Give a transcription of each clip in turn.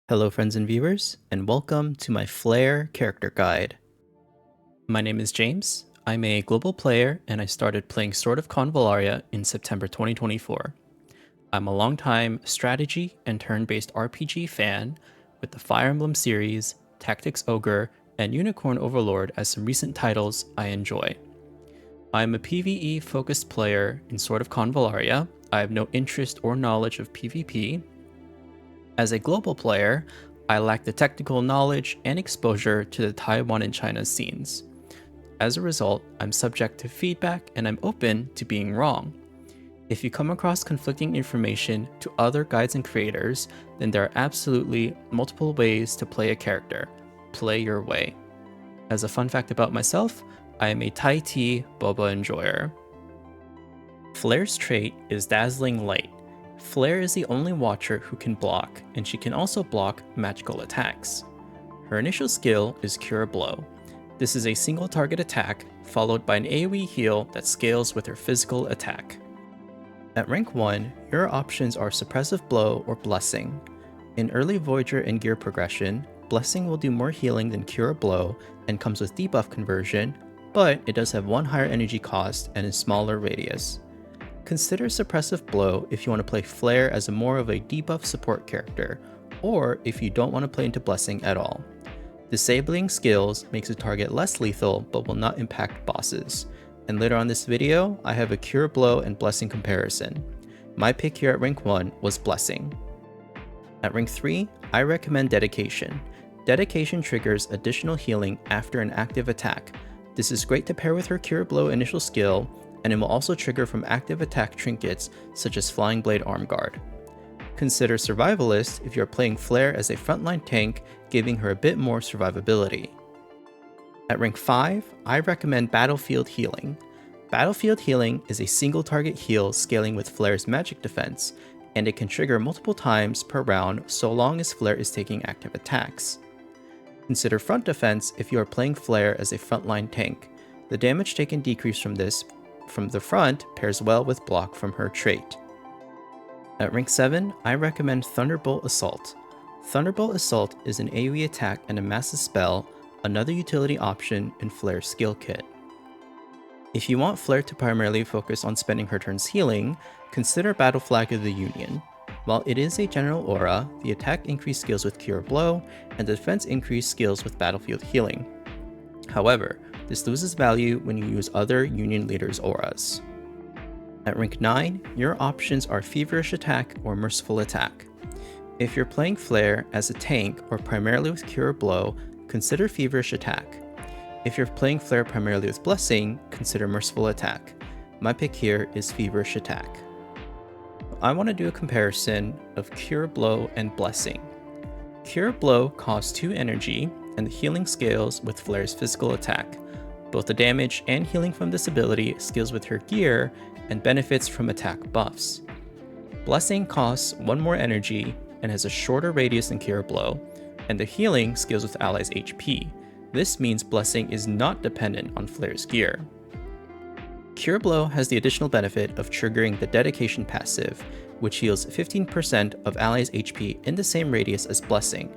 Hello friends and viewers, and welcome to my Flare character guide. My name is James, I'm a global player and I started playing Sword of Convallaria in September 2024. I'm a longtime strategy and turn-based RPG fan with the Fire Emblem series, Tactics Ogre, and Unicorn Overlord as some recent titles I enjoy. I'm a PvE focused player in Sword of Convallaria. I have no interest or knowledge of PvP. As a global player, I lack the technical knowledge and exposure to the Taiwan and China scenes. As a result, I'm subject to feedback and I'm open to being wrong. If you come across conflicting information to other guides and creators, then there are absolutely multiple ways to play a character. Play your way. As a fun fact about myself, I am a Thai tea boba enjoyer. Flare's trait is Dazzling Light. Flare is the only Watcher who can block, and she can also block magical attacks. Her initial skill is Cure Blow. This is a single target attack, followed by an AoE heal that scales with her physical attack. At rank 1, your options are Suppressive Blow or Blessing. In early Voyager and gear progression, Blessing will do more healing than Cure Blow and comes with debuff conversion, but it does have one higher energy cost and a smaller radius. Consider Suppressive Blow if you want to play Flare as a more of a debuff support character, or if you don't want to play into Blessing at all. Disabling skills makes a target less lethal but will not impact bosses, and later on this video, I have a Cure Blow and Blessing comparison. My pick here at rank 1 was Blessing. At rank 3, I recommend Dedication. Dedication triggers additional healing after an active attack. This is great to pair with her Cure Blow initial skill, and it will also trigger from active attack trinkets such as Flying Blade Arm Guard. Consider Survivalist if you are playing Flare as a frontline tank, giving her a bit more survivability. At rank 5, I recommend Battlefield Healing. Battlefield Healing is a single target heal scaling with Flare's magic defense, and it can trigger multiple times per round so long as Flare is taking active attacks. Consider Front Defense if you are playing Flare as a frontline tank. The damage taken decrease from the front pairs well with block from her trait. At rank 7, I recommend Thunderbolt Assault. Thunderbolt Assault is an AoE attack and a massive spell, another utility option in Flare's skill kit. If you want Flare to primarily focus on spending her turns healing, consider Battle Flag of the Union. While it is a general aura, the attack increase scales with Cure Blow, and the defense increase scales with Battlefield Healing. However, this loses value when you use other Union leaders' auras. At rank 9, your options are Feverish Attack or Merciful Attack. If you're playing Flare as a tank or primarily with Cure Blow, consider Feverish Attack. If you're playing Flare primarily with Blessing, consider Merciful Attack. My pick here is Feverish Attack. I want to do a comparison of Cure Blow and Blessing. Cure Blow costs 2 energy, and the healing scales with Flare's physical attack. Both the damage and healing from this ability scales with her gear and benefits from attack buffs. Blessing costs 1 more energy and has a shorter radius than Cure Blow, and the healing scales with allies' HP. This means Blessing is not dependent on Flare's gear. Cure Blow has the additional benefit of triggering the Dedication passive, which heals 15% of allies' HP in the same radius as Blessing.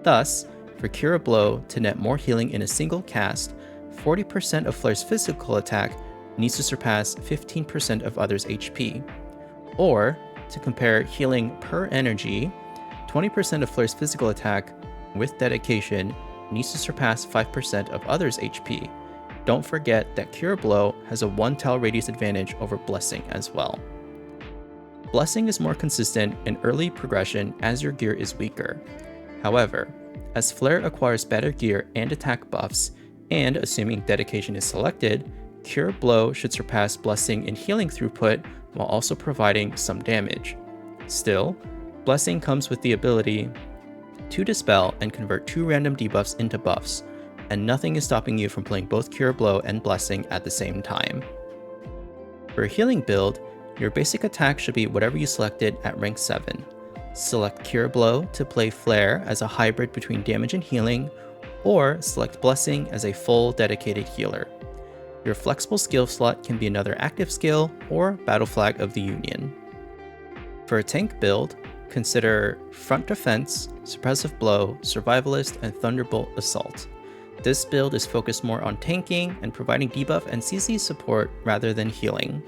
Thus, for Cure Blow to net more healing in a single cast, 40% of Flare's physical attack needs to surpass 15% of others' HP. Or, to compare healing per energy, 20% of Flare's physical attack with Dedication needs to surpass 5% of others' HP. Don't forget that Cure Blow has a 1 tile radius advantage over Blessing as well. Blessing is more consistent in early progression as your gear is weaker. However, as Flare acquires better gear and attack buffs, and assuming Dedication is selected, Cure Blow should surpass Blessing in healing throughput while also providing some damage. Still, Blessing comes with the ability to dispel and convert 2 random debuffs into buffs, and nothing is stopping you from playing both Cure Blow and Blessing at the same time. For a healing build, your basic attack should be whatever you selected at rank 7. Select Cure Blow to play Flare as a hybrid between damage and healing, or select Blessing as a full dedicated healer. Your flexible skill slot can be another active skill or Battle Flag of the Union. For a tank build, consider Front Defense, Suppressive Blow, Survivalist, and Thunderbolt Assault. This build is focused more on tanking and providing debuff and CC support rather than healing.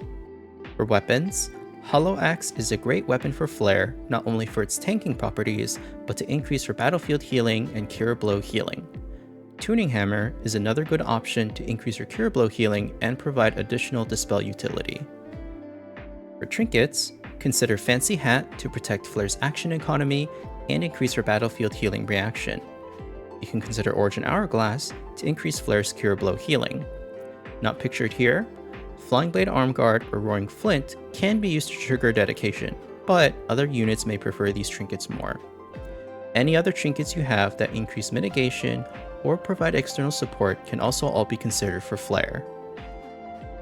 For weapons, Hollow Axe is a great weapon for Flare, not only for its tanking properties, but to increase her battlefield healing and Cure Blow healing. Tuning Hammer is another good option to increase her Cure Blow healing and provide additional dispel utility. For trinkets, consider Fancy Hat to protect Flare's action economy and increase her battlefield healing reaction. You can consider Origin Hourglass to increase Flare's Cure Blow healing. Not pictured here, Flying Blade Arm Guard or Roaring Flint can be used to trigger dedication, but other units may prefer these trinkets more. Any other trinkets you have that increase mitigation or provide external support can also all be considered for Flare.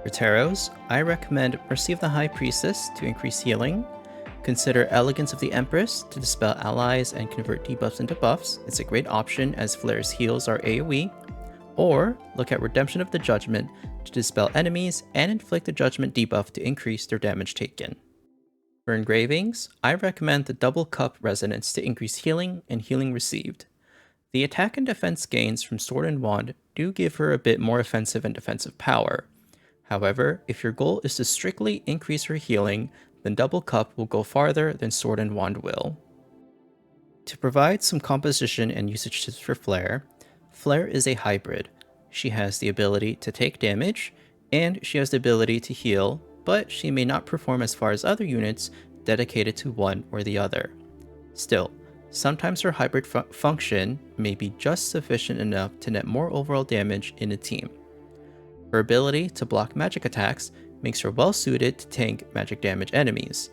For Taros, I recommend Mercy of the High Priestess to increase healing. Consider Elegance of the Empress to dispel allies and convert debuffs into buffs. It's a great option as Flare's heals are AoE. Or look at Redemption of the Judgment to dispel enemies and inflict a judgment debuff to increase their damage taken. For Engravings, I recommend the Double Cup Resonance to increase healing and healing received. The attack and defense gains from Sword and Wand do give her a bit more offensive and defensive power. However, if your goal is to strictly increase her healing, then Double Cup will go farther than Sword and Wand will. To provide some composition and usage tips for Flare, Flare is a hybrid. She has the ability to take damage, and she has the ability to heal, but she may not perform as far as other units dedicated to one or the other. Still, sometimes her hybrid function may be just sufficient enough to net more overall damage in a team. Her ability to block magic attacks makes her well suited to tank magic damage enemies.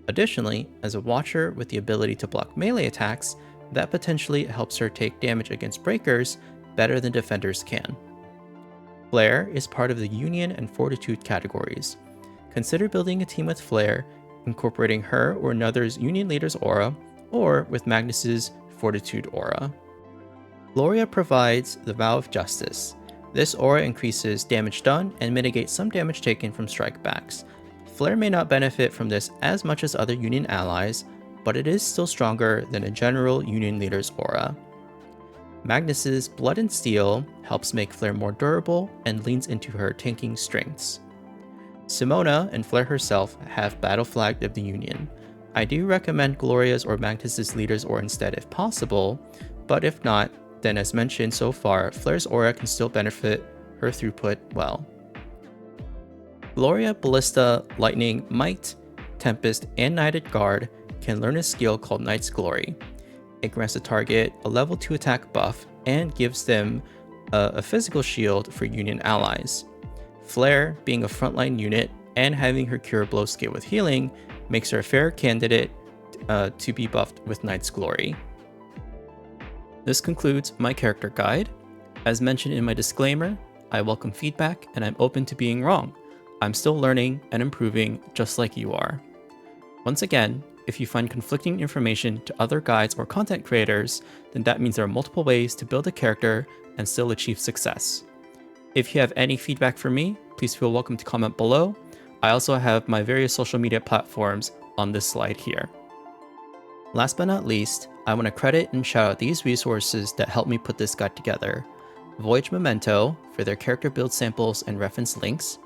Additionally, as a watcher with the ability to block melee attacks, that potentially helps her take damage against breakers better than defenders can. Flare is part of the Union and Fortitude categories. Consider building a team with Flare, incorporating her or another's Union leader's aura, or with Magnus's Fortitude aura. Gloria provides the Vow of Justice. This aura increases damage done and mitigates some damage taken from strikebacks. Flare may not benefit from this as much as other Union allies, but it is still stronger than a general Union leader's aura. Magnus's Blood and Steel helps make Flare more durable and leans into her tanking strengths. Simona and Flare herself have Battle Flag of the Union. I do recommend Gloria's or Magnus's leader's aura instead if possible, but if not, then as mentioned so far, Flare's aura can still benefit her throughput well. Gloria, Ballista, Lightning, Might, Tempest, and Knighted Guard can learn a skill called Knight's Glory. It grants a target a level 2 attack buff and gives them a physical shield for Union allies. Flare, being a frontline unit and having her Cure Blow skill with healing, makes her a fair candidate to be buffed with Knight's Glory. This concludes my character guide. As mentioned in my disclaimer, I welcome feedback and I'm open to being wrong. I'm still learning and improving just like you are. Once again, if you find conflicting information to other guides or content creators, then that means there are multiple ways to build a character and still achieve success. If you have any feedback for me, please feel welcome to comment below. I also have my various social media platforms on this slide here. Last but not least, I want to credit and shout out these resources that helped me put this guide together. Voyage Memento for their character build samples and reference links,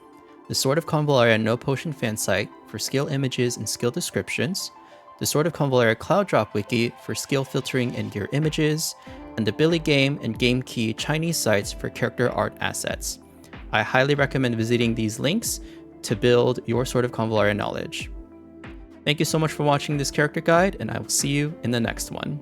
the Sword of Convallaria No Potion fan site for skill images and skill descriptions, the Sword of Convallaria Cloud Drop Wiki for skill filtering and gear images, and the Billy Game and Game Key Chinese sites for character art assets. I highly recommend visiting these links to build your Sword of Convallaria knowledge. Thank you so much for watching this character guide, and I will see you in the next one.